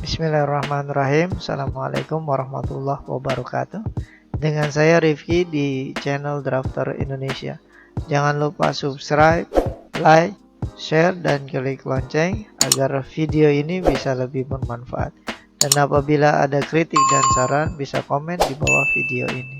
Bismillahirrahmanirrahim. Assalamualaikum warahmatullahi wabarakatuh. Dengan saya Rifki di channel Drafter Indonesia. Jangan lupa subscribe, like, share, dan klik lonceng agar video ini bisa lebih bermanfaat. Dan apabila ada kritik dan saran, bisa komen di bawah video ini.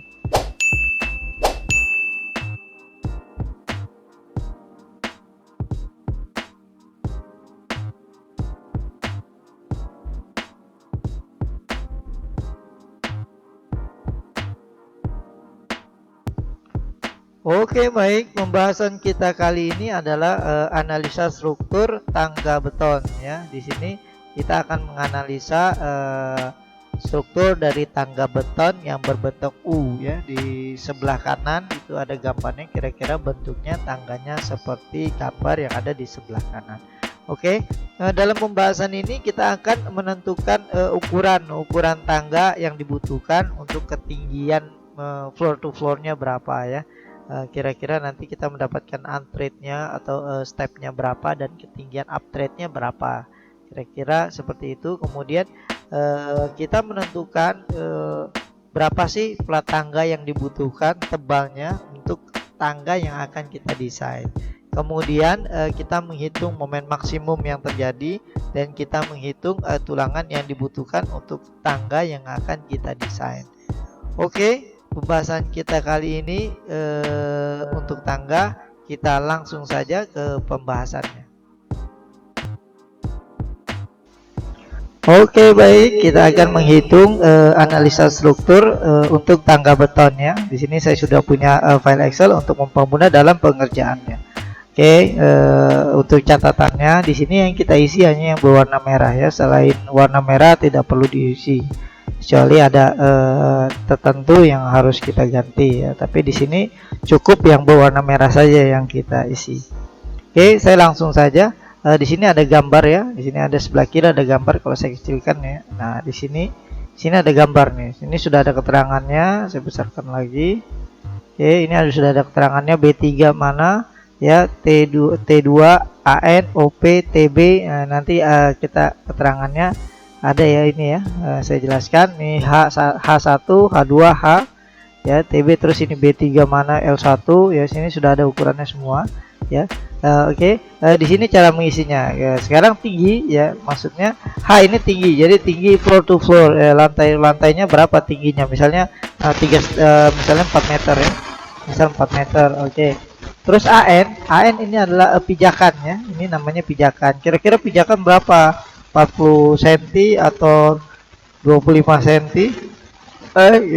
Oke, baik, pembahasan kita kali ini adalah analisa struktur tangga beton ya. Di sini kita akan menganalisa struktur dari tangga beton yang berbentuk U ya. Di sebelah kanan itu ada gambarnya, kira-kira bentuknya tangganya seperti gambar yang ada di sebelah kanan. Oke, dalam pembahasan ini kita akan menentukan ukuran tangga yang dibutuhkan untuk ketinggian floor to floornya berapa ya. Kira-kira nanti kita mendapatkan untrade-nya atau stepnya berapa dan ketinggian uptrade-nya berapa, kira-kira seperti itu. Kemudian kita menentukan berapa sih plat tangga yang dibutuhkan tebalnya untuk tangga yang akan kita desain. Kemudian kita menghitung momen maksimum yang terjadi dan kita menghitung tulangan yang dibutuhkan untuk tangga yang akan kita desain. Oke, pembahasan kita kali ini untuk tangga, kita langsung saja ke pembahasannya. Oke, baik, kita akan menghitung analisa struktur untuk tangga beton ya. Di sini saya sudah punya file Excel untuk mempermudah dalam pengerjaannya. Oke, untuk catatannya di sini yang kita isi hanya yang berwarna merah ya. Selain warna merah tidak perlu diisi, kecuali ada tertentu yang harus kita ganti ya. Tapi di sini cukup yang berwarna merah saja yang kita isi. Oke, saya langsung saja. Di sini ada gambar ya. Di sini ada sebelah kiri ada gambar. Kalau saya kecilkan ya. Nah, di sini ada gambar nih. Ini sudah ada keterangannya. Saya besarkan lagi. Oke, ini sudah ada keterangannya B3 mana ya, T2 AN OP TB. Nah, nanti kita keterangannya ada ya, ini ya, saya jelaskan nih H1 H2 H ya, TB, terus ini B3 mana L1 ya. Sini sudah ada ukurannya semua ya. Oke, di sini cara mengisinya ya. Sekarang tinggi ya, maksudnya H ini tinggi, jadi tinggi floor to floor lantainya berapa tingginya, misalnya misalnya 4 meter ya, misal 4 meter. Oke, terus AN ini adalah pijakan ya, ini namanya pijakan. Kira-kira pijakan berapa, 40 cm atau 25 cm?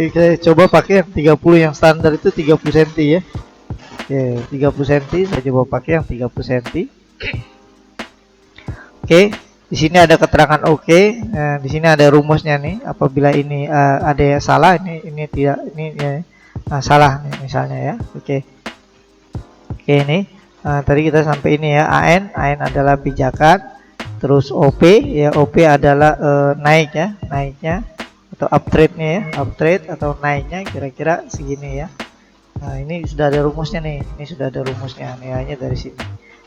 Kita coba pakai yang 30, yang standar itu 30 cm ya. Oke, 30 cm, saya coba pakai yang 30 cm. Oke, di sini ada keterangan oke. Di sini ada rumusnya nih. Apabila ini ada yang salah, ini tidak, ini ya, salah nih misalnya ya. Oke, ini tadi kita sampai ini ya, AN adalah pijakan. Terus OP ya, OP adalah naik ya, naiknya atau uptrade-nya ya, uptrade atau naiknya kira-kira segini ya. Nah, ini sudah ada rumusnya nih, ini sudah ada rumusnya nilainya dari sini.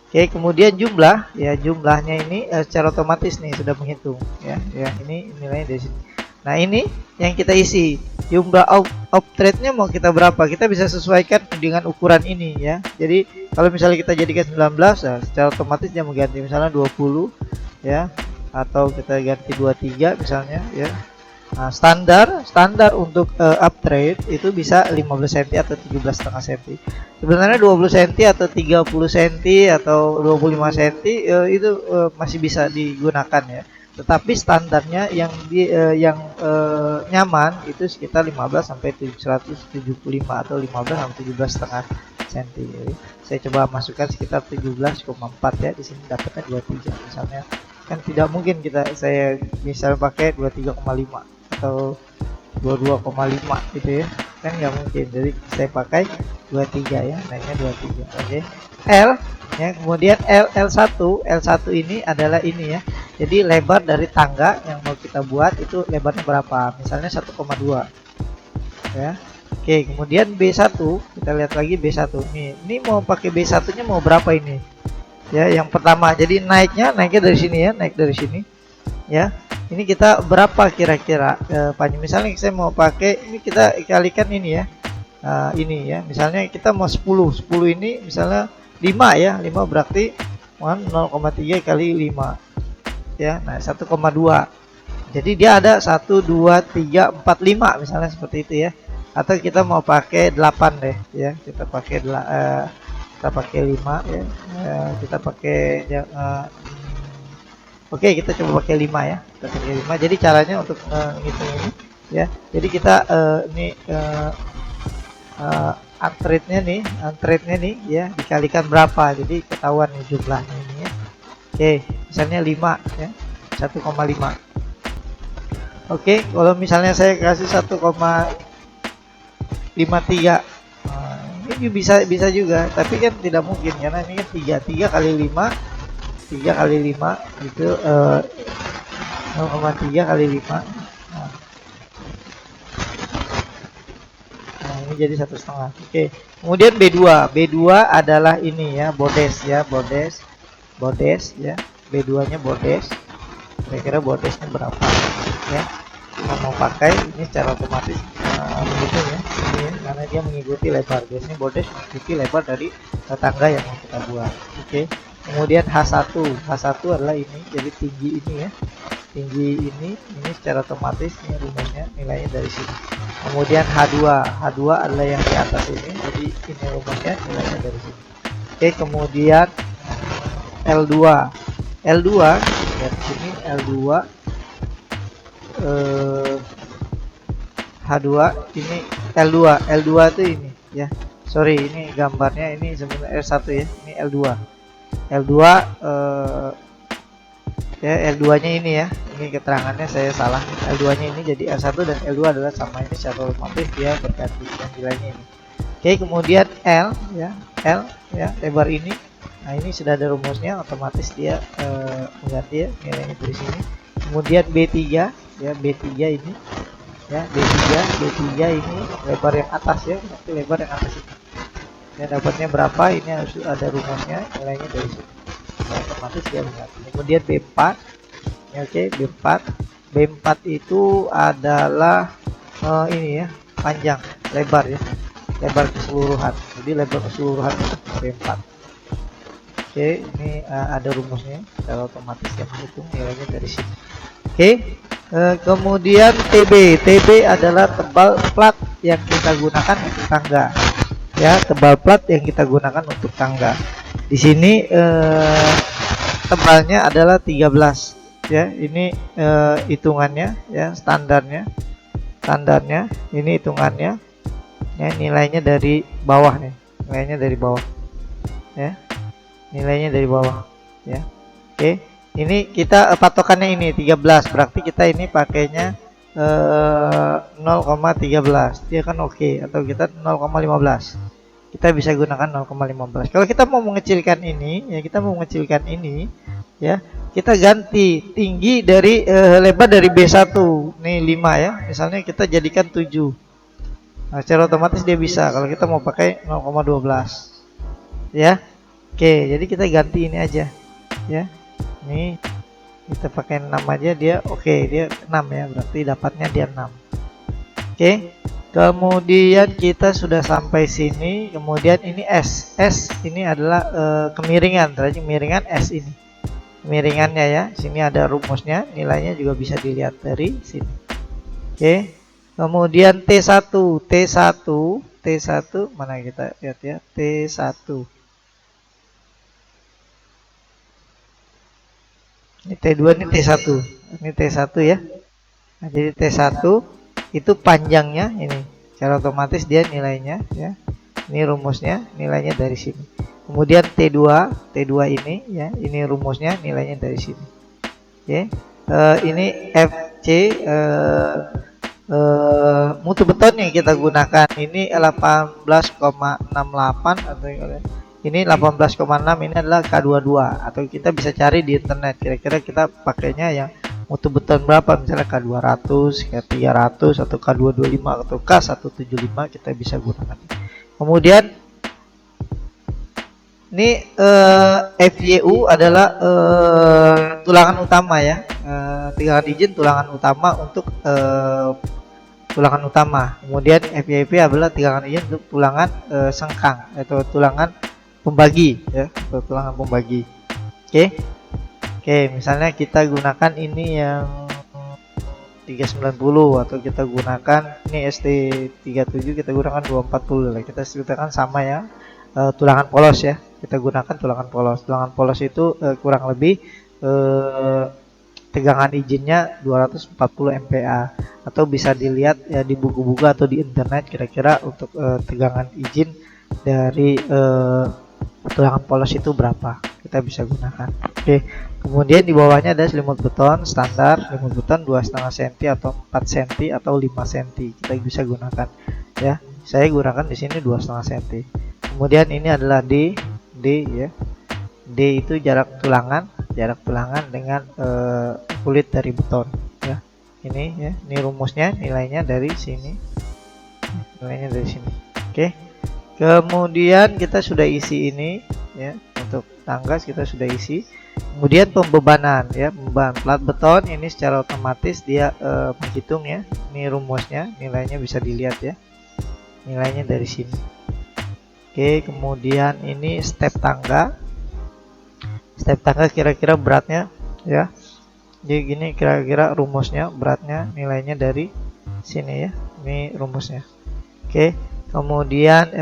Oke, kemudian jumlah ya, jumlahnya ini secara otomatis nih sudah menghitung ya, ini nilainya dari sini. Nah, ini yang kita isi, jumlah uptrade-nya mau kita berapa, kita bisa sesuaikan dengan ukuran ini ya. Jadi kalau misalnya kita jadikan 19 ya, secara otomatis dia mengganti misalnya 20 ya, atau kita ganti 23 misalnya ya. Nah, standar untuk uptrade itu bisa 15 cm atau 17,5 cm. Sebenarnya 20 cm atau 30 cm atau 25 cm itu masih bisa digunakan ya. Tetapi standarnya yang nyaman itu sekitar 15 sampai 175 atau 15 sampai 17,5 cm. Jadi, saya coba masukkan sekitar 17,4 ya. Di sini dapatnya 23 misalnya. Kan tidak mungkin saya misalnya pakai 23,5 atau 22,5 gitu ya. Kan nggak mungkin. Jadi saya pakai 23 ya. Naiknya 23. Oke. L ya, kemudian L1 ini adalah ini ya. Jadi lebar dari tangga yang mau kita buat itu lebarnya berapa? Misalnya 1,2 ya. Oke, kemudian B1 kita lihat lagi B1 nih. Ini mau pakai B1-nya mau berapa ini? Ya, yang pertama. Jadi naiknya dari sini ya, naik dari sini. Ya. Ini kita berapa kira-kira panjang? Misalnya saya mau pakai ini, kita kalikan ini ya. Ini ya, misalnya kita mau 10 ini misalnya 5 ya, 5 berarti 0,3 kali 5 ya. Nah 1,2, jadi dia ada 1 2 3 4 5 misalnya seperti itu ya. Atau kita mau pakai 8 deh ya, kita pakai 5 ya. Kita pakai oke, kita coba pakai 5 ya. Kita pakai 5. Jadi caranya untuk ngitung ini ya. Jadi kita ini antretnya nih ya, dikalikan berapa, jadi ketahuan nih jumlahnya ini ya. Oke, misalnya 5 ya, 1,5. Oke, kalau misalnya saya kasih 1,53, ini bisa juga, tapi kan tidak mungkin karena ini kan 3 kali 5 itu 0,3 kali 5. Ini jadi 1,5. Oke. Kemudian B2 adalah ini ya, bodes ya, bodes ya. B2-nya bodes. Kira-kira bodesnya berapa ya? Kita mau pakai ini secara otomatis begitu ya. Ini ya, karena dia mengikuti lebar. Biasanya bodes mengikuti lebar dari tangga yang mau kita buat. Oke. Kemudian H1 adalah ini, jadi tinggi ini ya. Tinggi ini secara otomatis ini rumusnya, nilainya dari sini. Kemudian H2 adalah yang di atas ini, jadi ini rumusnya, nilainya dari sini. Oke, kemudian L2 ya, di sini L2 H2 ini L2 itu ini ya. Sorry, ini gambarnya ini sebenarnya R1 ya, ini L2 ya. L2-nya ini ya, ini keterangannya saya salah. L2-nya ini jadi L1 dan L2 adalah sama, ini secara otomatis dia berganti dengan nilainya ini. Oke, kemudian L ya, lebar ini. Nah, ini sudah ada rumusnya, otomatis dia mengganti ya nilainya dari sini. Kemudian B3 ya, B3 ini ya, B3 ini lebar yang atas ya, berarti lebar yang atas ini. Ya, dapatnya berapa? Ini harus ada rumusnya, nilainya dari sini. Otomatis dia mengganti. Kemudian B4 ya, oke, B4 itu adalah ini ya, panjang, lebar ya, lebar keseluruhan. Jadi lebar keseluruhan B4. Oke, ini ada rumusnya, secara otomatis yang menghitung nilainya dari sini. Oke, kemudian TB adalah tebal plat yang kita gunakan untuk tangga ya, tebal plat yang kita gunakan untuk tangga. Di sini tebalnya adalah 13 ya. Ini hitungannya ya, standarnya ini hitungannya ya, nilainya dari bawah nih, nilainya dari bawah ya, nilainya dari bawah ya. Oke, ini kita patokannya ini 13, berarti kita ini pakainya 0,13 dia kan oke, atau kita 0,15, kita bisa gunakan 0,15. Kalau kita mau mengecilkan ini ya, ya, kita ganti tinggi dari lebar dari B1 nih 5 ya, misalnya kita jadikan 7. Nah, secara otomatis dia bisa kalau kita mau pakai 0,12 ya. Oke, jadi kita ganti ini aja ya, ini kita pakai 6 aja, dia oke, dia 6 ya, berarti dapatnya dia 6. Oke, kemudian kita sudah sampai sini. Kemudian ini S ini adalah kemiringan, berarti kemiringan S ini kemiringannya ya. Sini ada rumusnya, nilainya juga bisa dilihat dari sini. Oke, kemudian T1 mana kita lihat ya, T1 ini, T2 ini T1 ya. Nah, jadi T1 itu panjangnya ini, secara otomatis dia nilainya ya, ini rumusnya, nilainya dari sini. Kemudian T2 ini ya, ini rumusnya, nilainya dari sini. Oke, ini FC mutu beton yang kita gunakan ini 18,68 atau ini 18,6, ini adalah K22, atau kita bisa cari di internet kira-kira kita pakainya yang mutu beton berapa, misalnya K200, K300 atau K225 atau K175, kita bisa gunakan. Kemudian Ini FYU adalah tulangan utama ya. Tilangan izin tulangan utama untuk tulangan utama. Kemudian FYP adalah tilangan izin untuk tulangan sengkang atau tulangan pembagi ya, atau tulangan pembagi. Oke. Oke, misalnya kita gunakan ini yang 390 atau kita gunakan ini ST37, kita gunakan 240 lah. Kita gunakan sama ya. Tulangan polos ya. Kita gunakan tulangan polos. Tulangan polos itu kurang lebih tegangan izinnya 240 MPa, atau bisa dilihat ya di buku-buku atau di internet kira-kira untuk tegangan izin dari tulangan polos itu berapa, kita bisa gunakan. Oke, kemudian di bawahnya ada selimut beton standar, selimut beton 2,5 cm atau 4 cm atau 5 cm, kita bisa gunakan ya. Saya gunakan di sini 2,5 cm. Kemudian ini adalah D ya. D itu jarak tulangan dengan kulit dari beton ya. Ini ya, ini rumusnya, nilainya dari sini. Oke. Kemudian kita sudah isi ini ya, untuk tangga kita sudah isi. Kemudian pembebanan ya, pembebanan plat beton ini secara otomatis dia menghitung ya. Ini rumusnya, nilainya bisa dilihat ya. Nilainya dari sini. Oke, kemudian ini step tangga. Step tangga kira-kira beratnya ya. Jadi gini kira-kira rumusnya, beratnya nilainya dari sini ya. Ini rumusnya. Oke. Kemudian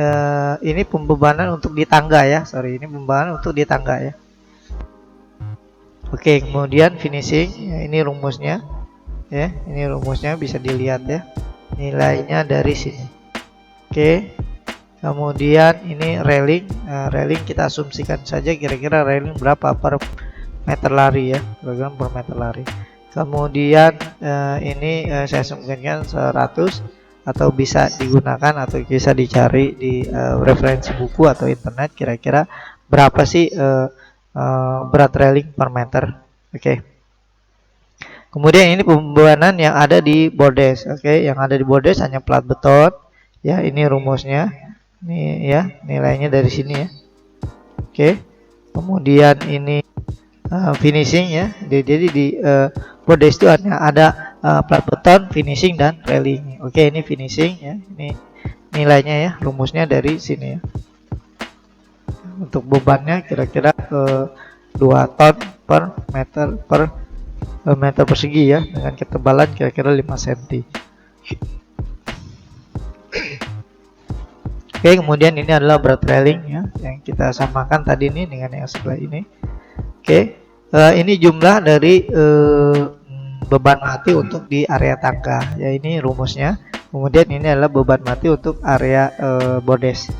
ini pembebanan untuk di tangga ya. Ini pembebanan untuk di tangga ya. Oke, kemudian finishing ya, ini rumusnya ya. Ini rumusnya bisa dilihat ya. Nilainya dari sini. Oke. Kemudian ini railing. Railing kita asumsikan saja kira-kira railing berapa per meter lari ya, kilogram per meter lari. Kemudian ini saya asumsikan 100, atau bisa digunakan atau bisa dicari di referensi buku atau internet kira-kira berapa sih berat railing per meter. Oke. Kemudian ini pembebanan yang ada di bordes. Oke, yang ada di bordes hanya plat beton ya. Ini rumusnya, ini ya, nilainya dari sini ya. Oke. Kemudian ini finishing ya. Jadi di bordes itu hanya ada plat beton, finishing dan railing. Oke, ini finishing ya. Ini nilainya ya, rumusnya dari sini ya. Untuk bebannya kira-kira 2 ton per meter persegi ya, dengan ketebalan kira-kira 5 cm. Oke, kemudian ini adalah berat railing ya, yang kita samakan tadi ini dengan yang sebelah ini. Oke, ini jumlah dari beban mati untuk di area tangga ya, ini rumusnya. Kemudian ini adalah beban mati untuk area bordes.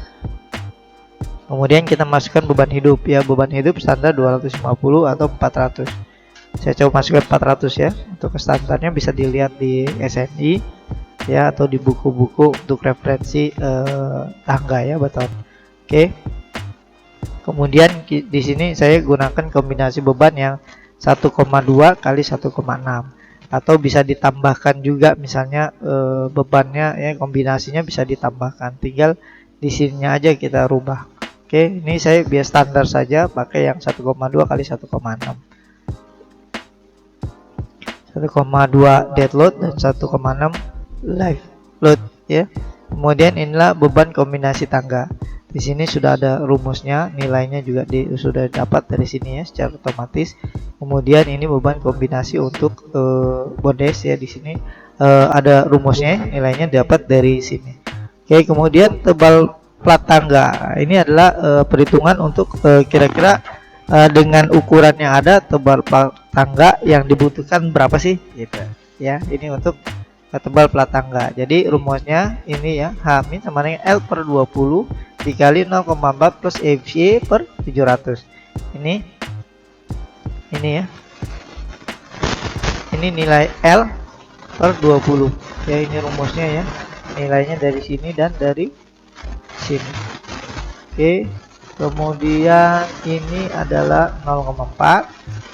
Kemudian kita masukkan beban hidup ya, beban hidup standar 250 atau 400. Saya coba masukkan 400 ya. Untuk standarnya bisa dilihat di SNI ya, atau di buku-buku untuk referensi tangga ya, beton. Oke. Kemudian di sini saya gunakan kombinasi beban yang 1,2 kali 1,6, atau bisa ditambahkan juga misalnya bebannya ya, kombinasinya bisa ditambahkan, tinggal di sininya aja kita rubah. Oke, ini saya biar standar saja pakai yang 1,2 kali 1,6. 1,2 dead load dan 1,6 live load ya. Kemudian inilah beban kombinasi tangga. Di sini sudah ada rumusnya, nilainya juga sudah dapat dari sini ya secara otomatis. Kemudian ini beban kombinasi untuk bordes ya, di sini ada rumusnya, nilainya dapat dari sini. Oke, kemudian tebal plat tangga. Ini adalah perhitungan untuk kira-kira dengan ukuran yang ada, tebal plat tangga yang dibutuhkan berapa sih gitu ya. Ini untuk tebal plat tangga. Jadi rumusnya ini ya, H min sama dengan L per 20 dikali 0,4 plus FY per 700. Ini ya. Ini nilai L per 20 ya, ini rumusnya ya. Nilainya dari sini dan dari sini. Oke. Kemudian ini adalah 0,4.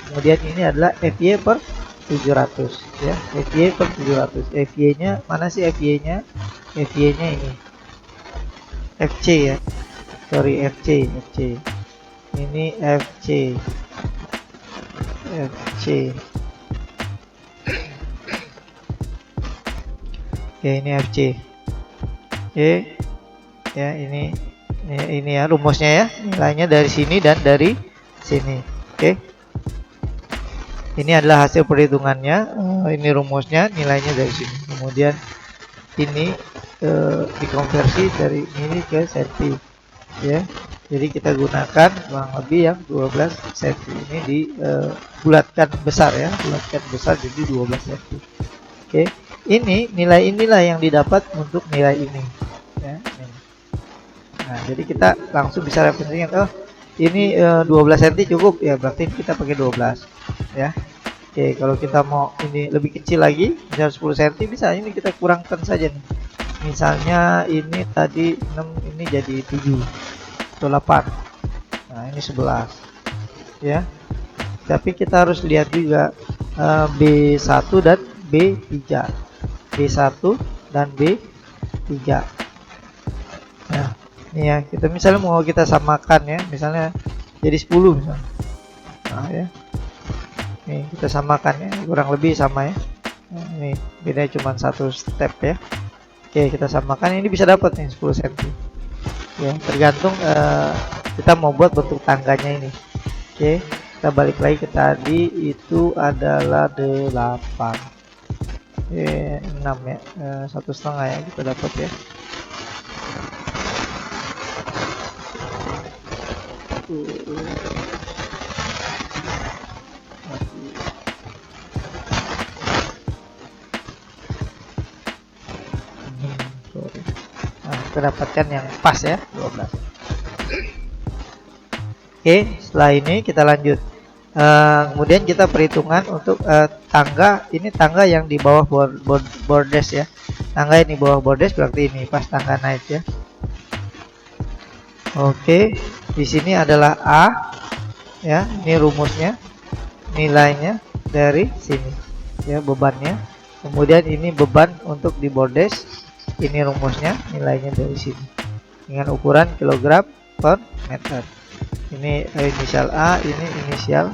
Kemudian ini adalah FY per 700 ya. FY per 700. FY-nya mana sih FY-nya? FY-nya ini. FC ya. Sorry, FC. ini FC. Oke, ini FC. Oke, ya ini ya rumusnya ya, nilainya dari sini dan dari sini. Oke, ini adalah hasil perhitungannya. Ini rumusnya, nilainya dari sini. Kemudian ini dikonversi dari ini ke senti, ya. Jadi kita gunakan kurang lebih yang 12 senti ini dibulatkan besar ya, bulatkan besar jadi 12 senti. Oke, ini nilai inilah yang didapat untuk nilai ini. Ya, ini. Nah, jadi kita langsung bisa referensikan, oh ini 12 cm cukup ya, berarti kita pakai 12 ya. Oke, kalau kita mau ini lebih kecil lagi, misal 10 cm bisa, ini kita kurangkan saja nih. Misalnya ini tadi 6, ini jadi 7 atau 8. Nah, ini 11 ya. Tapi kita harus lihat juga B1 dan B3. B1 dan B3. Nah, ini ya, kita misalnya mau kita samakan ya, misalnya jadi 10 misalnya. Nah, ya. Nih, kita samakan ya, kurang lebih sama ya. Nah, ini bedanya cuma satu step ya. Oke, kita samakan, ini bisa dapat nih 10 cm. Ya, tergantung kita mau buat bentuk tangganya ini. Oke, kita balik lagi ke tadi, itu adalah 8. 6 ya, 1,5 ya kita dapat ya. Nah, kita dapatkan yang pas ya, 12. Oke, setelah ini kita lanjut. Kemudian kita perhitungan untuk tangga. Ini tangga yang di bawah bordes ya. Tangga ini bawah bordes berarti ini pas tangga naik ya. Oke, di sini adalah A ya, ini rumusnya, nilainya dari sini ya, bebannya. Kemudian ini beban untuk di bordes, ini rumusnya, nilainya dari sini dengan ukuran kilogram per meter. Ini inisial A, ini inisial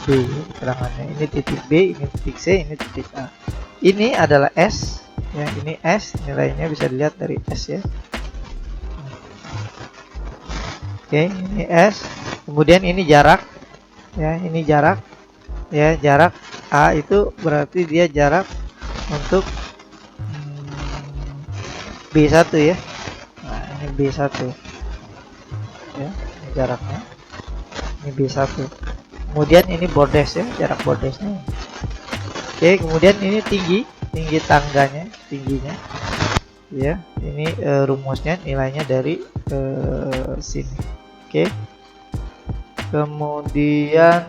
B keterangannya. Ini titik B, ini titik C, ini titik A. Ini adalah S ya, ini S, nilainya bisa dilihat dari S ya. Oke, ini S. Kemudian ini jarak ya, ini jarak ya, jarak A itu berarti dia jarak untuk B1 ya. Nah, ini B1 ya, ini jaraknya, ini B1. Kemudian ini bordes ya, jarak bordesnya. Oke, kemudian ini tinggi tangganya, tingginya ya, ini rumusnya, nilainya dari sini. Oke, kemudian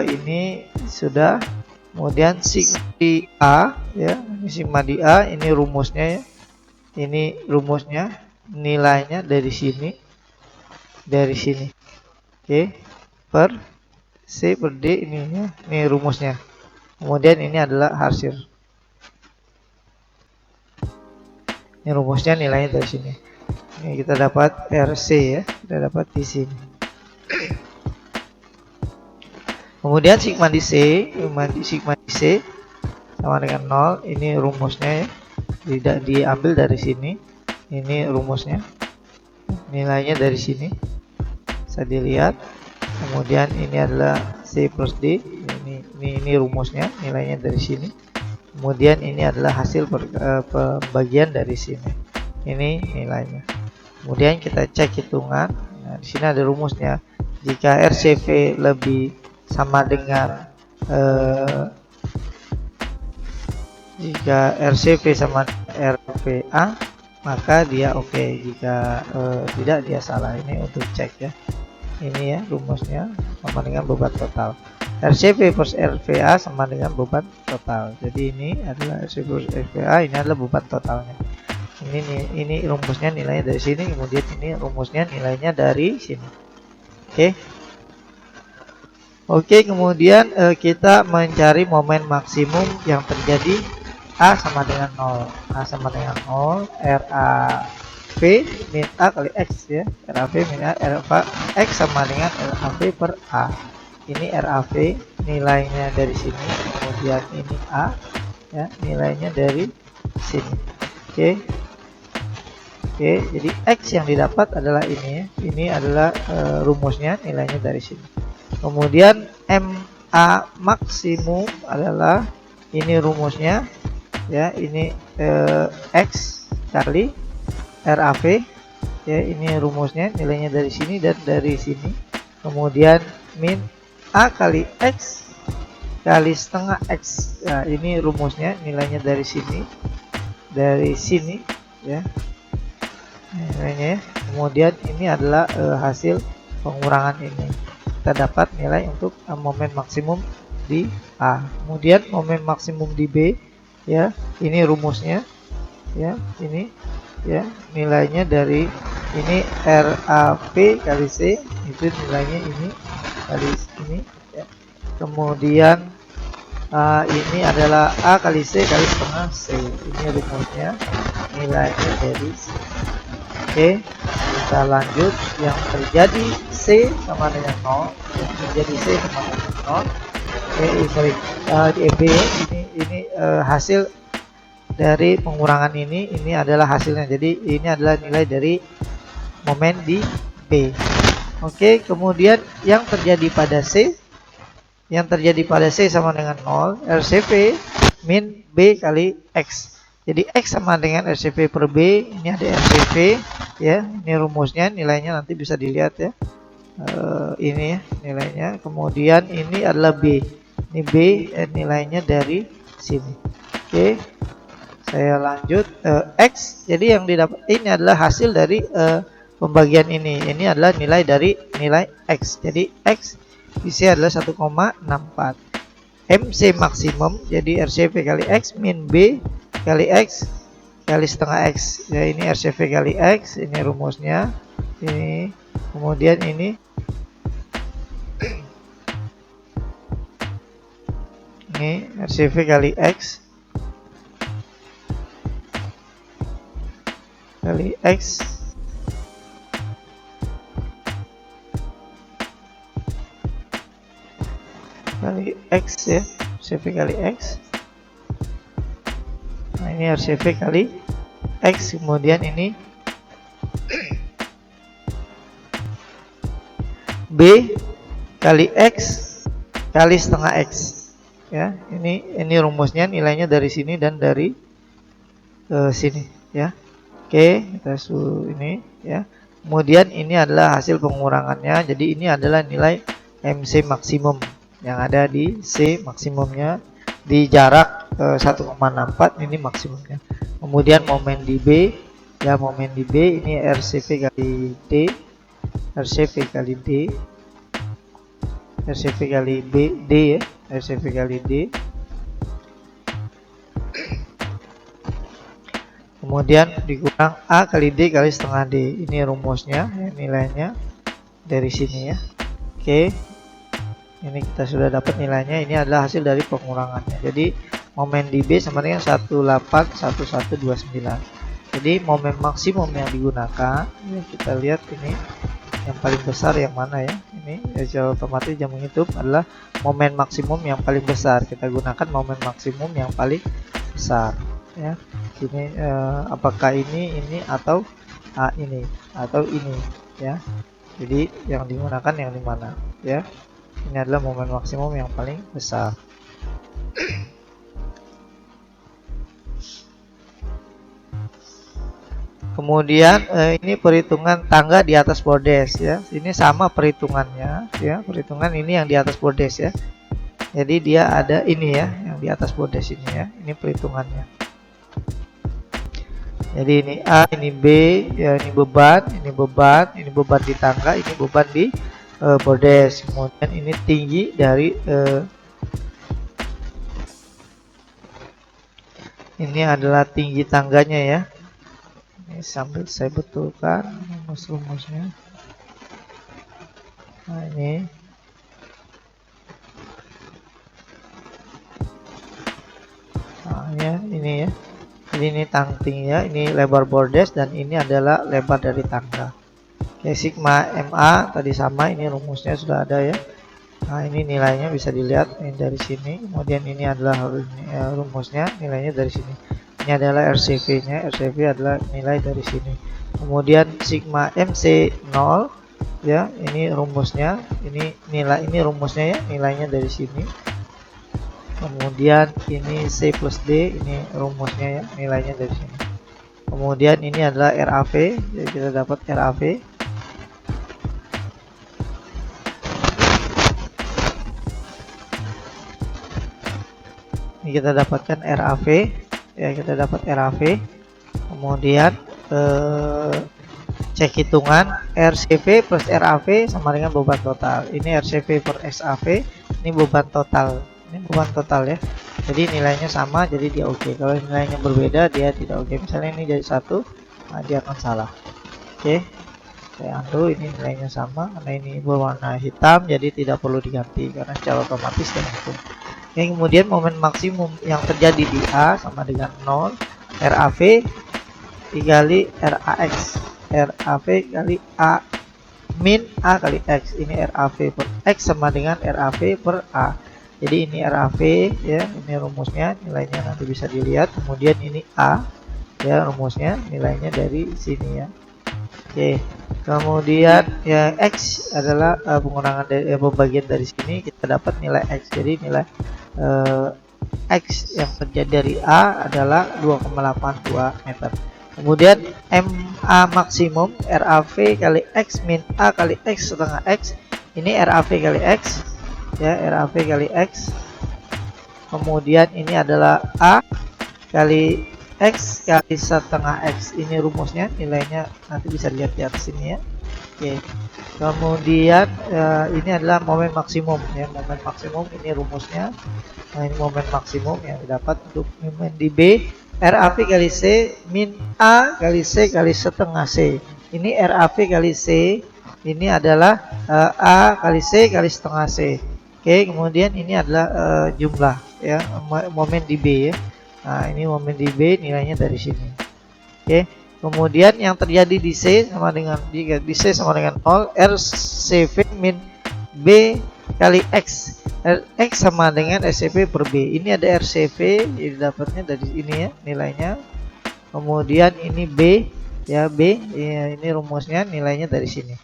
ini sudah. Kemudian sigma di A ya, ini sigma di A, ini rumusnya ya, ini rumusnya, nilainya dari sini, oke, per C per D, ini ya, ini rumusnya. Kemudian ini adalah hasil, ini rumusnya, nilainya dari sini. Ini kita dapat RC ya, kita dapat di sini. Kemudian sigma di C, sigma di C sama dengan 0. Ini rumusnya ya, tidak diambil dari sini. Ini rumusnya, nilainya dari sini, bisa dilihat. Kemudian ini adalah C plus D. Ini rumusnya, nilainya dari sini. Kemudian ini adalah hasil pembagian dari sini. Ini nilainya. Kemudian kita cek hitungan. Nah, di sini ada rumusnya. Jika RCV lebih sama dengan jika RCV sama RVA, maka dia oke. Jika tidak, dia salah. Ini untuk cek ya. Ini ya rumusnya, sama dengan beban total. RCV plus RVA sama dengan beban total. Jadi ini adalah RCV plus RVA, ini adalah beban totalnya. Ini rumusnya, nilainya dari sini. Kemudian ini rumusnya, nilainya dari sini. Oke, kemudian kita mencari momen maksimum yang terjadi A sama dengan 0. A sama dengan 0, RA V min A kali X ya. RAV min A, RAV X sama dengan RAV per A. Ini RAV nilainya dari sini, kemudian ini A ya, nilainya dari sini. Oke. Oke, jadi X yang didapat adalah ini ya. Ini adalah rumusnya, nilainya dari sini. Kemudian MA maksimum adalah ini rumusnya ya, ini X kali RAV ya, ini rumusnya, nilainya dari sini dan dari sini. Kemudian min A kali X kali setengah X ya, ini rumusnya, nilainya dari sini ya, nilainya. Kemudian ini adalah hasil pengurangan ini, kita dapat nilai untuk momen maksimum di A. Kemudian momen maksimum di B ya, ini rumusnya ya, ini ya, nilainya dari ini RAV kali C, itu nilainya ini kali ini ya. Kemudian ini adalah A kali C kali setengah C, ini rumusnya, nilainya dari C. Oke, kita lanjut. Yang terjadi C sama dengan 0, yang terjadi C sama dengan 0. Sorry, di B ini hasil dari pengurangan ini adalah hasilnya. Jadi ini adalah nilai dari momen di B. Oke, kemudian yang terjadi pada C, sama dengan 0, RCV min B kali X. Jadi X sama dengan RCV per B, ini ada RCV ya, ini rumusnya, nilainya nanti bisa dilihat ya. Ini ya, nilainya. Kemudian ini adalah B. Ini B, nilainya dari sini. Oke. Saya lanjut, X. Jadi yang didapat ini adalah hasil dari pembagian ini. Ini adalah nilai dari nilai X. Jadi X isi adalah 1,64. MC maksimum jadi RCV kali X min B kali X kali setengah X. Ya, ini RCV kali X, ini rumusnya. Ini kemudian ini RCV kali X kali X kali X ya, RCV kali X. Nah, ini RCV kali X, kemudian ini B kali X kali setengah X ya. Ini rumusnya, nilainya dari sini dan dari sini ya. Oke, kita ini ya. Kemudian ini adalah hasil pengurangannya. Jadi ini adalah nilai MC maksimum yang ada di C maksimumnya di jarak 1,64, ini maksimumnya. Kemudian momen di B ya, momen di B ini RCV kali D, RCV kali D, RCV kali B, D ya, RCV kali D. Kemudian dikurang A kali D kali setengah D. Ini rumusnya ya, nilainya dari sini ya. Oke, ini kita sudah dapat nilainya. Ini adalah hasil dari pengurangannya. Jadi momen di B sama dengan 181129. Jadi momen maksimum yang digunakan ya, kita lihat ini yang paling besar yang mana ya. Ini secara otomatis yang menghitung adalah momen maksimum yang paling besar. Kita gunakan momen maksimum yang paling besar ya. Ini apakah ini atau ini atau ini ya. Jadi yang digunakan yang di mana ya. Ini adalah momen maksimum yang paling besar. Kemudian ini perhitungan tangga di atas bordes ya. Ini sama perhitungannya ya. Perhitungan ini yang di atas bordes ya. Jadi dia ada ini ya, yang di atas bordes ini ya. Ini perhitungannya. Jadi ini A, ini B, ya ini beban, ini beban di tangga, ini beban di bordes. Kemudian ini tinggi dari ini adalah tinggi tangganya ya. Ini sambil saya betulkan rumus-rumusnya. Nah ini ini ya, Jadi ini tingginya, ini lebar bordes, dan ini adalah lebar dari tangga. Oke, sigma MA tadi sama, ini rumusnya sudah ada ya. Nah, ini nilainya bisa dilihat ini dari sini. Kemudian ini adalah rumusnya, nilainya dari sini. Ini adalah RCV-nya, RCV adalah nilai dari sini. Kemudian sigma MC 0 ya, ini rumusnya, ini nilai, ini rumusnya ya, nilainya dari sini. Kemudian ini C plus D, ini rumusnya ya, nilainya dari sini. Kemudian ini adalah RAV, jadi kita dapat RAV. Ini kita dapatkan RAV ya, kita dapat RAV. Kemudian cek hitungan RCV plus RAV sama dengan beban total. Ini RCV per SAV, ini beban total. Ini beban total ya. Jadi nilainya sama, jadi dia oke. Kalau nilainya berbeda, dia tidak oke. Misalnya ini jadi 1, nah dia akan salah. Oke. Saya undo, ini nilainya sama karena ini berwarna hitam, jadi tidak perlu diganti karena secara otomatis dia langsung. Oke, kemudian momen maksimum yang terjadi di A sama dengan 0, RAV dikali RAX. RAV kali A min A kali X. Ini RAV per X sama dengan RAV per A. Jadi ini RAV ya, ini rumusnya, nilainya nanti bisa dilihat. Kemudian ini A ya, rumusnya, nilainya dari sini ya. Oke. Kemudian yang X adalah pengurangan dari pembagian dari sini, kita dapat nilai X. Jadi nilai X yang terjadi dari A adalah 2,82 meter. Kemudian MA maksimum RAV kali X min A kali X setengah X. Ini RAV kali X ya, RAV kali X. Kemudian ini adalah A kali X kali setengah X. Ini rumusnya, nilainya nanti bisa dilihat di atas sini ya. Oke. Kemudian ini adalah momen maksimum ya, momen maksimum, ini rumusnya. Nah, ini momen maksimum yang didapat untuk momen di B, RAV kali C min A kali C kali setengah C. Ini RAV kali C, ini adalah A kali C kali setengah C. Oke, kemudian ini adalah jumlah ya, momen di B ya. Nah, ini momen di B, nilainya dari sini. Oke, kemudian yang terjadi di C sama dengan di C sama dengan 0, RCV min B kali X. X sama dengan SCV per B. Ini ada RCV, jadi dapatnya dari ini ya, nilainya. Kemudian ini B ya, B ya, ini rumusnya, nilainya dari sini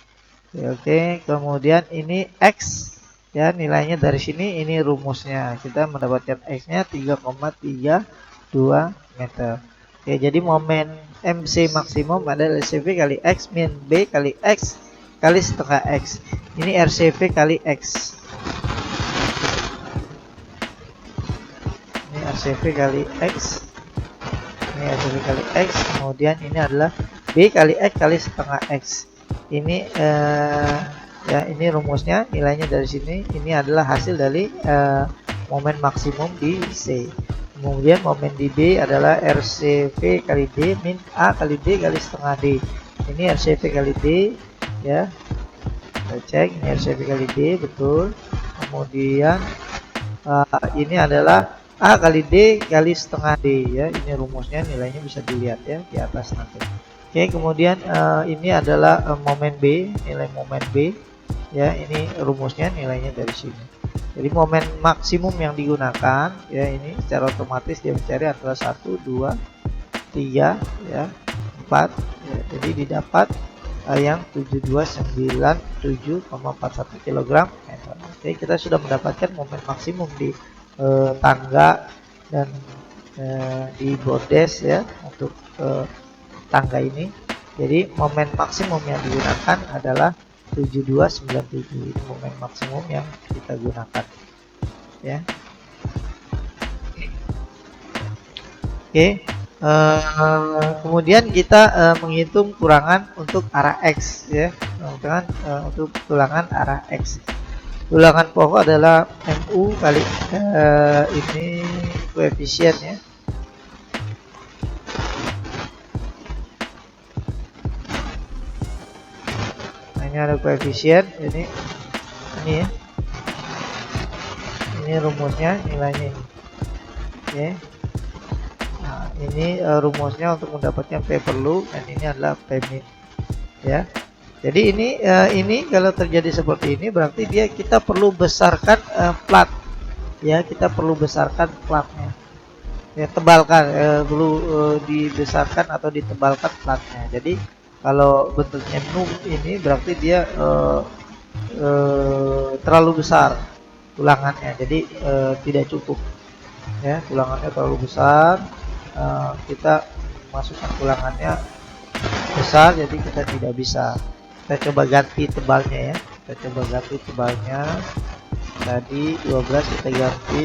ya. Oke, kemudian ini X ya, nilainya dari sini, ini rumusnya. Kita mendapatkan X-nya 3,32 meter. Oke, jadi momen MC maksimum adalah RCV kali X min B kali X kali setengah X. Ini RCV kali X. Ini RCV kali X. Ini RCV kali X. Kemudian ini adalah B kali X kali setengah X. Ini ya, ini rumusnya, nilainya dari sini. Ini adalah hasil dari momen maksimum di C. Kemudian momen di B adalah RCV kali D min A kali D kali setengah D. Ini RCV kali D ya. Kita cek, ini RCV kali D, betul. Kemudian ini adalah A kali D kali setengah D ya. Ini rumusnya, nilainya bisa dilihat ya di atas nanti. Oke, kemudian ini adalah momen B, nilai momen B ya. Ini rumusnya, nilainya dari sini. Jadi momen maksimum yang digunakan ya, ini secara otomatis dia mencari antara 1, 2, 3 ya, 4 ya. Jadi didapat yang 7297,41 kg. Oke, kita sudah mendapatkan momen maksimum di tangga dan di bordes ya, untuk tangga ini. Jadi momen maksimum yang digunakan adalah 7297. Ini momen maksimum yang kita gunakan ya. Oke, kemudian kita menghitung tulangan untuk arah X ya. Untuk tulangan arah X, tulangan pokok adalah MU kali ini koefisien ya. Ada koefisien, ini ya, ini rumusnya, nilainya ini. Oke. Nah, ini rumusnya untuk mendapatkan P perlu, dan ini adalah P min ya. Jadi ini kalau terjadi seperti ini berarti kita perlu besarkan plat ya, kita perlu besarkan platnya ya, tebalkan perlu dibesarkan atau ditebalkan platnya. Jadi kalau bentuknya nu ini berarti dia terlalu besar tulangannya, jadi tidak cukup ya, tulangannya terlalu besar. Kita masukkan tulangannya besar, jadi kita tidak bisa. Kita coba ganti tebalnya ya, kita coba ganti tebalnya. Tadi 12 kita ganti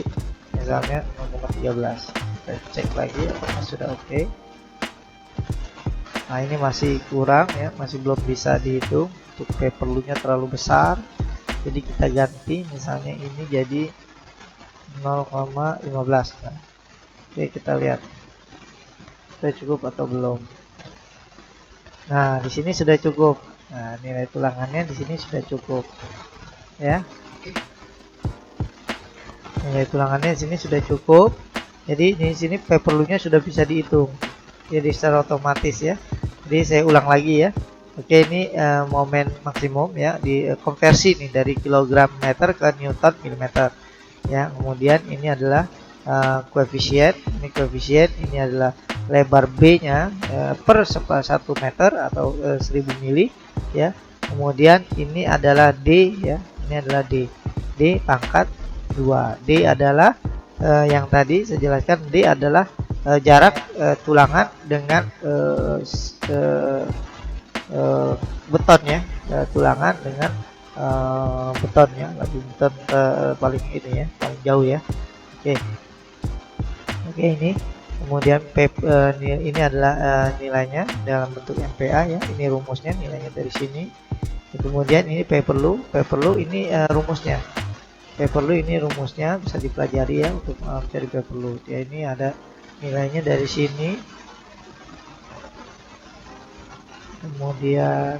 misalnya 0,13. Kita cek lagi apakah sudah oke. Nah ini masih kurang ya, masih belum bisa dihitung untuk P perlunya terlalu besar, jadi kita ganti misalnya ini jadi 0,15. Nah, oke, kita lihat sudah cukup atau belum. Nah di sini sudah cukup. Nah nilai tulangannya di sini sudah cukup ya, nilai tulangannya di sini sudah cukup. Jadi di sini P perlunya sudah bisa dihitung jadi secara otomatis ya. Jadi saya ulang lagi ya. Oke, ini momen maksimum ya, di konversi nih dari kilogram meter ke newton milimeter ya. Kemudian ini adalah koefisien, ini adalah lebar B-nya per 1 meter atau 1000 mili ya. Kemudian ini adalah D ya, ini adalah D pangkat 2. D adalah yang tadi saya jelaskan, D adalah jarak tulangan dengan beton ya, tulangan dengan beton ya, beton paling ini ya, paling jauh ya. Oke, ini kemudian ini adalah nilainya dalam bentuk MPa ya, ini rumusnya, nilainya dari sini. Kemudian ini P perlu ini rumusnya. P perlu ini rumusnya bisa dipelajari ya untuk mencari P perlu. Ya ini ada nilainya dari sini. Kemudian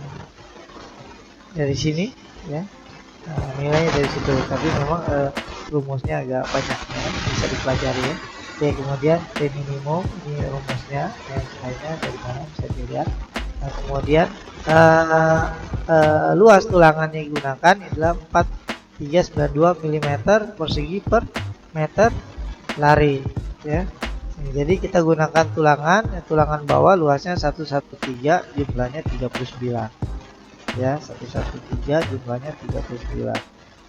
dari sini ya. Nilainya dari situ. Tapi memang rumusnya agak banyak ya, bisa dipelajari ya. Oke, kemudian P minimum ini rumusnya, yang lainnya dari mana bisa dilihat. Nah, kemudian luas tulangan yang digunakan adalah 4392 mm persegi per meter lari ya. Jadi kita gunakan tulangan bawah luasnya 113, jumlahnya 39 ya, 113 jumlahnya 39.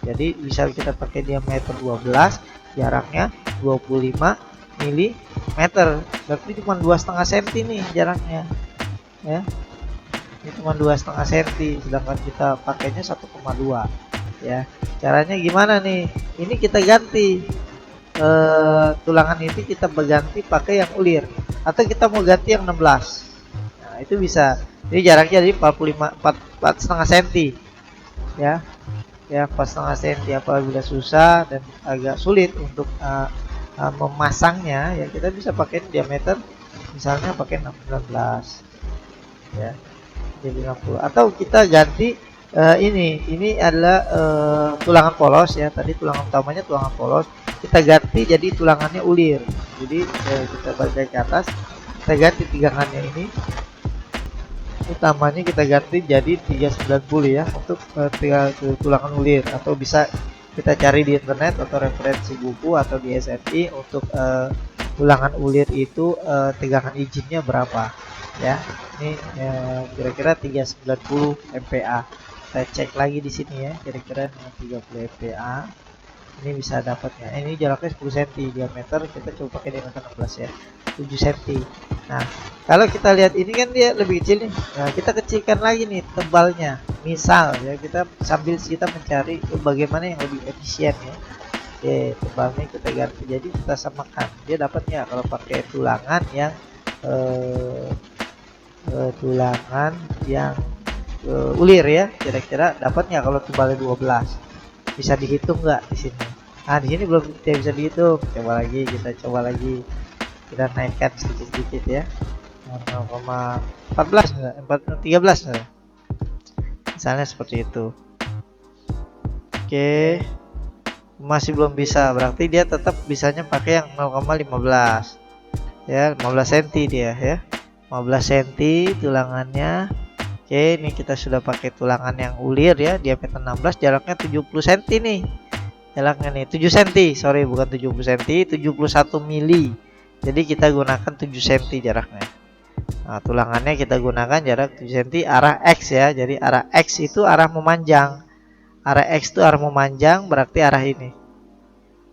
Jadi bisa kita pakai diameter 12, jaraknya 25 mm, berarti cuma 2,5 cm nih jaraknya ya. Ini cuma 2,5 cm, sedangkan kita pakainya 1,2 ya. Caranya gimana nih? Ini kita ganti tulangan ini, kita berganti pakai yang ulir, atau kita mau ganti yang 16. Nah itu bisa. Jadi jaraknya jadi 4,5 cm ya, 4,5 cm. Apabila susah dan agak sulit untuk memasangnya ya, kita bisa pakai diameter, misalnya pakai 16 ya, jadi 60. Atau kita ganti ini adalah tulangan polos ya, tadi tulangan utamanya tulangan polos, kita ganti jadi tulangannya ulir. Jadi kita balik ke atas, kita ganti tigangannya ini, utamanya kita ganti jadi 390 ya, untuk tulangan ulir. Atau bisa kita cari di internet atau referensi buku atau di SNI untuk tulangan ulir itu tegangan izinnya berapa ya. Ini kira-kira 390 MPa. Saya cek lagi di sini ya, kira-kira 30 MPa. Ini bisa dapatnya. Ini jaraknya 10 cm, diameter kita coba pakai diameter 16 ya, 7 cm. Nah, kalau kita lihat ini kan dia lebih kecil nih. Nah, kita kecilkan lagi nih tebalnya. Misal ya, kita sambil kita mencari bagaimana yang lebih efisien ya. Oke, tebalnya kita ganti, jadi kita samakan. Dia dapatnya kalau pakai tulangan yang ulir ya, kira-kira dapatnya kalau tebalnya 12. Bisa dihitung nggak di sini? Nah di sini belum bisa dihitung. Coba lagi, kita naikkan sedikit-sedikit ya, 0,14 13 misalnya seperti itu. Oke, masih belum bisa, berarti dia tetap bisanya pakai yang 0,15 ya, 15 cm dia ya, 15 cm tulangannya. Oke, ini kita sudah pakai tulangan yang ulir ya, diameter 16, jaraknya 70 cm nih. Jaraknya nih 7 cm, sorry bukan 70 cm, 71 mili. Jadi kita gunakan 7 cm jaraknya. Nah, tulangannya kita gunakan jarak 7 cm arah X ya. Jadi arah X itu arah memanjang. Arah X itu arah memanjang, berarti arah ini.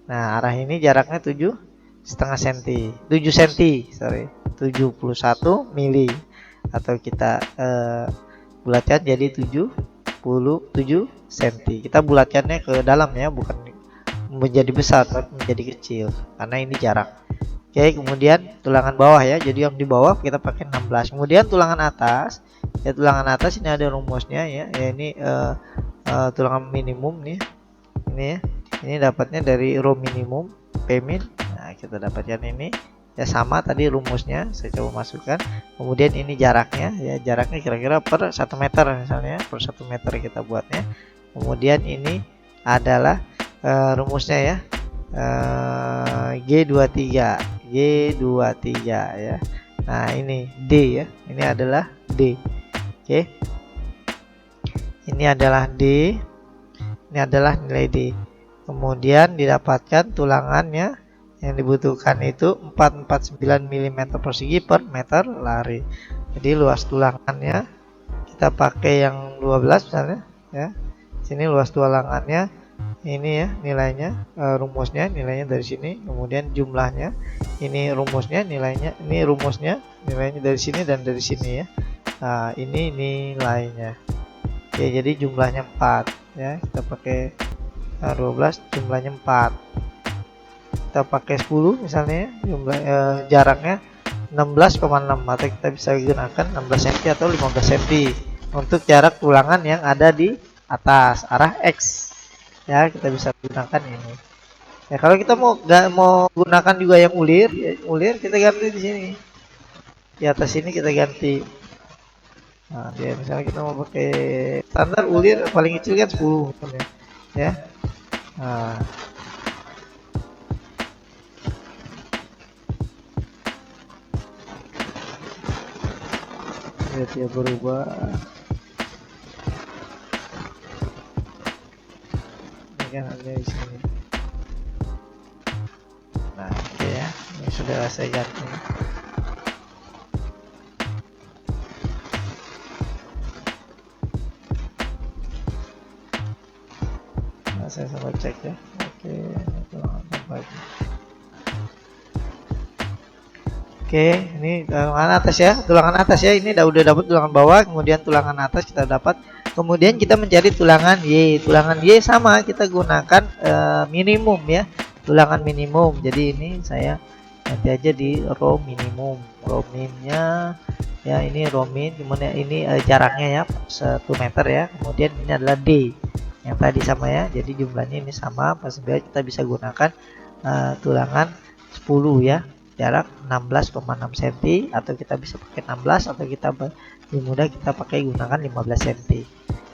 Nah, arah ini jaraknya 7,5 cm. 7 cm, sorry. 71 mili. Atau kita bulatkan jadi 77 cm. Kita bulatkannya ke dalam ya, bukan menjadi besar tapi menjadi kecil karena ini jarak. Oke, kemudian tulangan bawah ya. Jadi yang di bawah kita pakai 16. Kemudian tulangan atas. Ya, tulangan atas ini ada rumusnya ya. Ya ini tulangan minimum nih. Ini ya. Ini dapatnya dari rho minimum P min. Nah, kita dapatkan ini. Ya sama tadi rumusnya, saya coba masukkan. Kemudian ini jaraknya ya, jaraknya kira-kira per 1 meter misalnya, per 1 meter kita buatnya. Kemudian ini adalah rumusnya ya, G23 ya. Nah ini D ya, ini adalah D. Oke, ini adalah D, ini adalah nilai D. Kemudian didapatkan tulangannya yang dibutuhkan itu 449 mm persegi per meter lari. Jadi luas tulangannya kita pakai yang 12 misalnya ya. Sini luas tulangannya ini ya nilainya, rumusnya nilainya dari sini. Kemudian jumlahnya ini rumusnya nilainya, ini rumusnya nilainya dari sini dan dari sini ya. Nah ini nilainya. Oke, jadi jumlahnya 4 ya. Kita pakai 12, jumlahnya 4. Kita pakai 10 misalnya, jumlah jaraknya 16,6, atau kita bisa gunakan 16 cm atau 15 cm untuk jarak tulangan yang ada di atas arah X ya. Kita bisa gunakan ini ya. Kalau kita mau gunakan juga yang ulir ya, ulir kita ganti di sini di atas ini, kita ganti. Nah dia misalnya kita mau pakai standar ulir paling kecil kan 10 ya. Nah dia berubah. Ini kan ada di sini. Nah, oke ya. Ini sudah saya ganti. Nah, saya coba cek ya. Oke, Oke, ini tulangan atas ya, tulangan atas ya. Ini udah dapat tulangan bawah, kemudian tulangan atas kita dapat. Kemudian kita mencari tulangan Y. Tulangan Y sama, kita gunakan minimum ya, tulangan minimum. Jadi ini saya nanti aja di rho minimum, rho minnya ya. Ini rho min, kemudian ini jaraknya ya 1 meter ya. Kemudian ini adalah D yang tadi sama ya. Jadi jumlahnya ini sama, sehingga kita bisa gunakan tulangan 10 ya. Jarak 16,6 cm, atau kita bisa pakai 16, atau kita lebih mudah kita pakai gunakan 15 cm.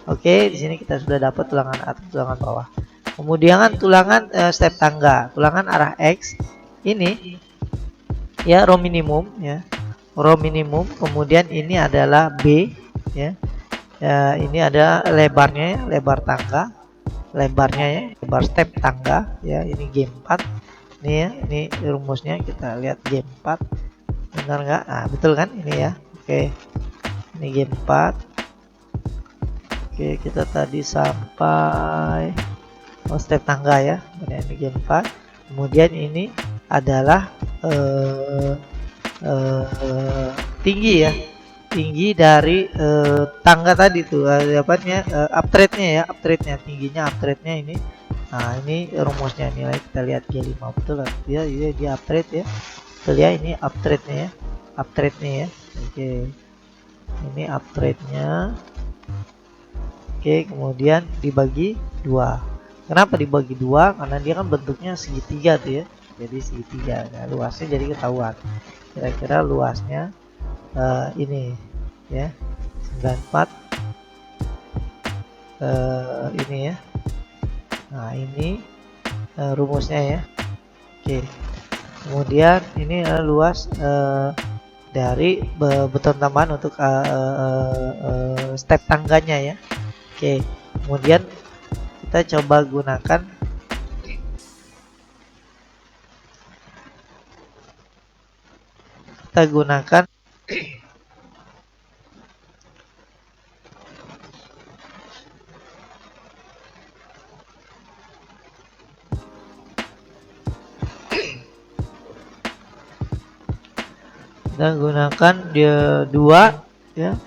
Oke, di sini kita sudah dapat tulangan atas, tulangan bawah. Kemudian tulangan step tangga, tulangan arah X ini ya, rho minimum ya, rho minimum. Kemudian ini adalah B ya. Ini ada lebarnya ya, lebar tangga, lebarnya ya, lebar step tangga ya. Ini G4. Ini ya, ini rumusnya kita lihat G4, benar nggak? Ah betul kan ini ya. Oke, ini G4. Oke, kita tadi sampai step tangga ya. Kemudian ini G4. Kemudian ini adalah tinggi ya, tinggi dari tangga tadi tuh, dapatnya uptrade-nya ya, uptrade-nya, tingginya uptrade-nya ini. Nah ini rumusnya, nilai kita lihat G5 betul kan dia uptrade ya. Kita lihat ini uptrade-nya ya, uptrade-nya ya. Oke, ini uptrade-nya. Oke, kemudian dibagi 2. Kenapa dibagi 2? Karena dia kan bentuknya segitiga tuh ya, jadi segitiga. Nah, luasnya jadi ketahuan. Kira-kira luasnya ini ya, 94 ini ya. Nah ini rumusnya ya. Oke, Kemudian ini luas dari beton tambahan untuk step tangganya ya. Oke, kemudian kita coba gunakan dia dua ya.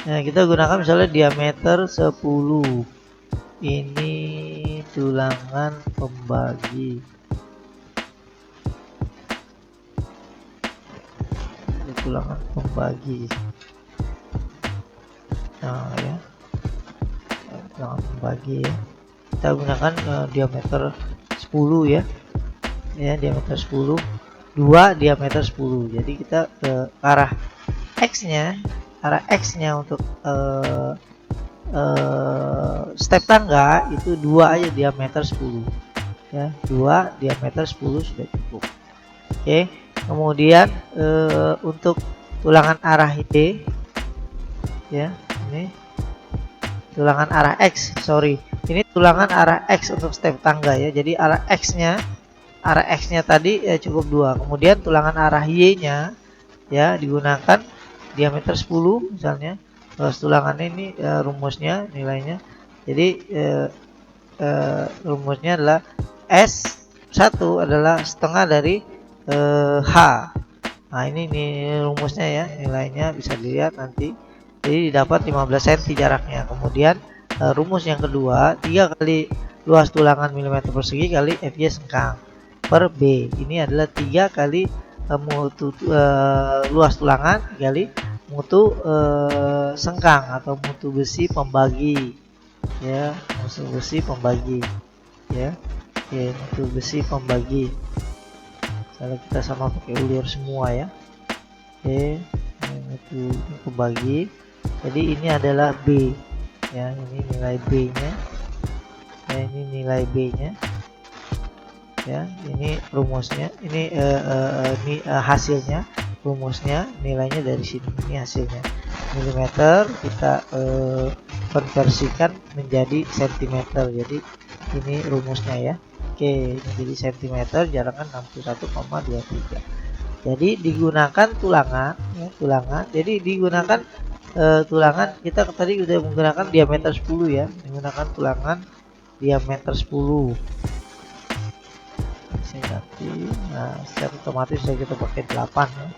Nah, kita gunakan misalnya diameter 10. Ini tulangan pembagi. Ini tulangan pembagi. Nah, ya. Tulangan pembagi ya. Kita gunakan diameter 10 ya. Ya, diameter 10. 2 diameter 10. Jadi kita ke arah X-nya, untuk step tangga itu 2 aja diameter 10 ya, 2 diameter 10 sudah cukup. Oke, kemudian untuk tulangan arah Y ya, ini tulangan arah X, ini tulangan arah X untuk step tangga ya. Jadi arah X-nya tadi ya cukup 2. Kemudian tulangan arah Y-nya ya digunakan diameter 10 misalnya. Tulangannya ini rumusnya nilainya. Jadi rumusnya adalah S1 adalah setengah dari H. Nah, ini rumusnya ya, nilainya bisa dilihat nanti. Jadi didapat 15 cm jaraknya. Kemudian rumus yang kedua, 3 kali luas tulangan mm persegi kali FY sengkang per B. Ini adalah 3 kali mutu luas tulangan kali mutu sengkang atau mutu besi pembagi ya, mutu besi pembagi ya. Oke, mutu besi pembagi. Kalau kita sama pakai ulir semua ya. Oke, mutu pembagi. Jadi ini adalah B ya, ini nilai B nya ya, ini nilai B nya ya, ini rumusnya, ini hasilnya, rumusnya nilainya dari sini, ini hasilnya milimeter, kita konversikan menjadi sentimeter. Jadi ini rumusnya ya. Oke, ini jadi sentimeter, jaraknya 61,23. jadi digunakan tulangan ya, jadi digunakan tulangan, kita tadi sudah menggunakan diameter 10 ya, menggunakan tulangan diameter 10. Ganti. Nah, secara otomatis bisa kita pakai 8 ya.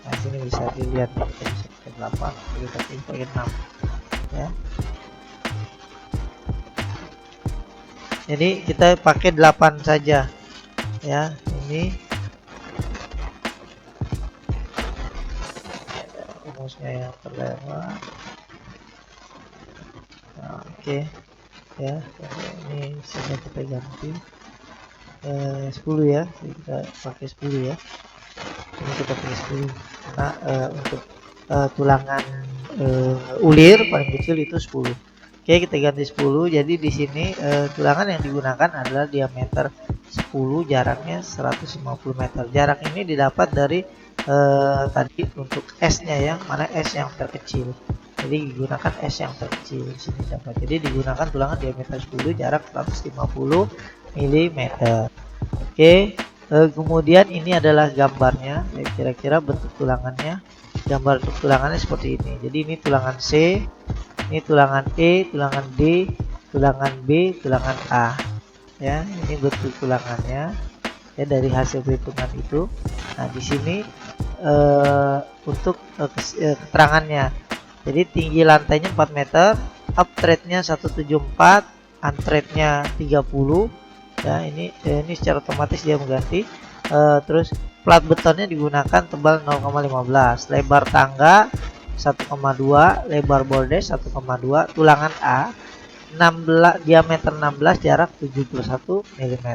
Nah, sini bisa dilihat kita bisa pakai 8, kita pakai 6 ya. Jadi kita pakai 8 saja ya. Ini rumusnya yang terlewat. Nah, oke ya, ini sudah kita ganti 10 ya, jadi kita pakai 10 ya. Ini kita pakai 10 karena untuk tulangan ulir paling kecil itu 10. Oke, kita ganti 10. Jadi di sini tulangan yang digunakan adalah diameter 10, jaraknya 150 meter. Jarak ini didapat dari tadi untuk S-nya yang mana S yang terkecil. Jadi digunakan S yang terkecil di sini dapat. Jadi digunakan tulangan diameter 10, jarak 150 mm. Oke, kemudian ini adalah gambarnya. Kira-kira bentuk tulangannya. Gambar untuk tulangannya seperti ini. Jadi ini tulangan C, ini tulangan E, tulangan D, tulangan B, tulangan A. Ya, ini bentuk tulangannya ya dari hasil perhitungan itu. Nah, di sini untuk keterangannya. Jadi tinggi lantainya 4 meter, up trade-nya 174, untrade-nya 30. Ya, ini secara otomatis dia mengganti. Terus plat betonnya digunakan tebal 0,15, lebar tangga 1,2, lebar bordes 1,2, tulangan A 16, diameter 16, jarak 71 mm.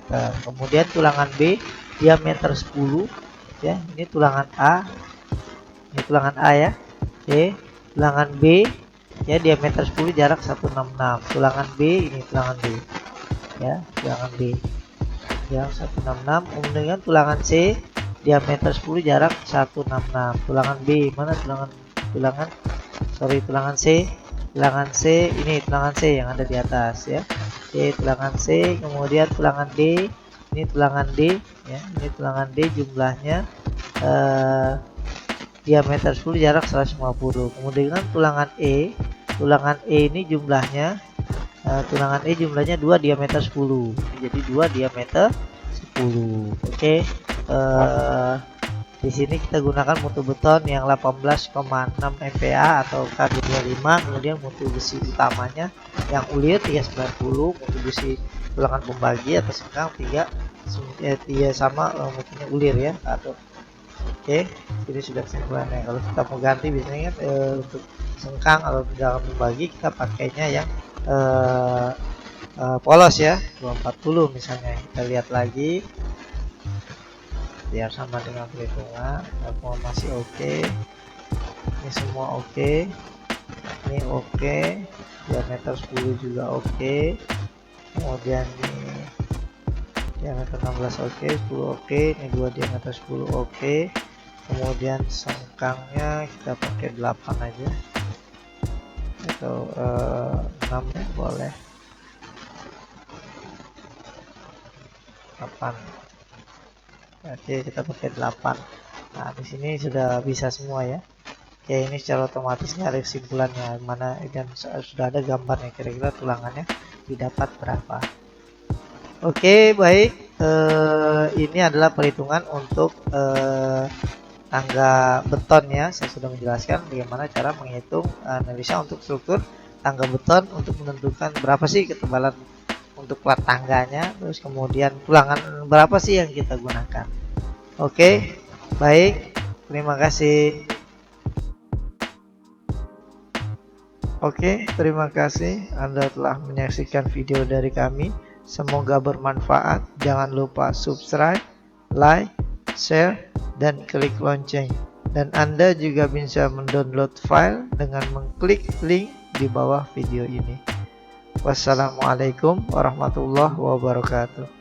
Kemudian tulangan B diameter 10 ya, ini tulangan A. Ini tulangan A ya. Oke, tulangan B ya diameter 10, jarak 166. Tulangan B, ini tulangan B. Ya, tulangan B. Yang 166. Kemudian tulangan C diameter 10 jarak 166. Tulangan B mana tulangan C. Tulangan C ini tulangan C yang ada di atas ya. Oke, tulangan C, kemudian tulangan D. Ini tulangan D ya. Ini tulangan D jumlahnya diameter 10 jarak 150. Kemudian tulangan E. Tulangan E ini jumlahnya tulangan E jumlahnya 2 diameter 10. Jadi 2 diameter 10. Oke. Di sini kita gunakan mutu beton yang 18,6 MPa atau KB25, kemudian mutu besi utamanya yang ulir 390, mutu besi tulangan pembagi atau sengkang 3 sama mutunya ulir ya atau oke. Ini sudah kesimpulannya. Kalau kita mau ganti biasanya untuk sengkang atau tulangan pembagi kita pakainya yang polos ya 240 misalnya. Kita lihat lagi biar sama dengan perhitungan. Semua masih oke. Ini semua oke. Ini oke. Diameter 10 juga oke. Kemudian ini diameter 16 oke, 10 oke. Ini 2 diameter 10 oke. Kemudian sengkangnya kita pakai 8 aja atau 6 ya boleh 8. Oke, kita pakai 8. Nah, di sini sudah bisa semua ya. Oke, ini secara otomatisnya ada kesimpulannya mana dan sudah ada gambarnya kira-kira tulangannya didapat berapa. Oke, baik. Ini adalah perhitungan untuk tangga beton ya. Saya sudah menjelaskan bagaimana cara menghitung analisa untuk struktur tangga beton untuk menentukan berapa sih ketebalan untuk plat tangganya, terus kemudian tulangan berapa sih yang kita gunakan. Oke, baik, terima kasih. Oke, terima kasih Anda telah menyaksikan video dari kami. Semoga bermanfaat. Jangan lupa subscribe, like, share, dan klik lonceng. Dan Anda juga bisa mendownload file dengan mengklik link di bawah video ini. Wassalamualaikum warahmatullahi wabarakatuh.